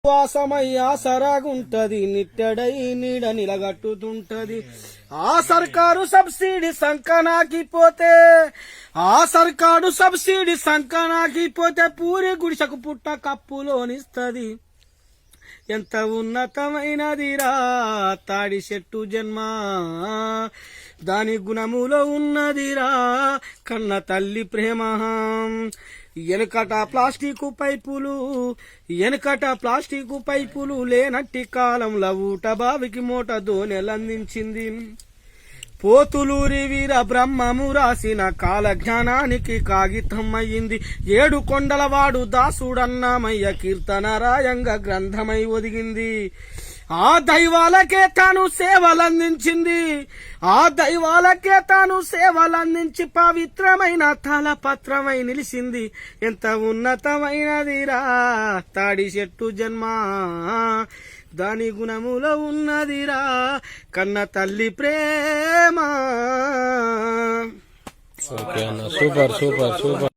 వాసమయ్యా సరాగుంటది నిట్టెడై నీడ నిలగట్టుతుంటది. ఆ సర్కారు సబ్సిడీ సంకనాకిపోతే పూరి గుడిసెకు పుట్ట కప్పులోనిస్తది. ఎంత ఉన్నతమైనదిరా తాడి చెట్టు జన్మ, దాని గుణములో ఉన్నదిరా కన్న తల్లి ప్రేమ. వెనకట ప్లాస్టిక్ పైపులు లేనట్టి కాలంలో ఊట బావికి మూట దోనెలందించింది. పోతులూరి వీర బ్రహ్మము రాసిన కాలజ్ఞానానికి కాగితం అయ్యింది. 7 కొండలవాడు దాసుడన్నామయ్య కీర్తన రాయంగా గ్రంథమై ఒదిగింది. ఆ దైవాలకే తాను సేవలందించి పవిత్రమైన తలపత్రమై నిలిచింది. ఎంత ఉన్నతమైనదిరా తాడి చెట్టు జన్మ, దాని గుణములో ఉన్నదిరా కన్న తల్లి ప్రేమ. Super super super super.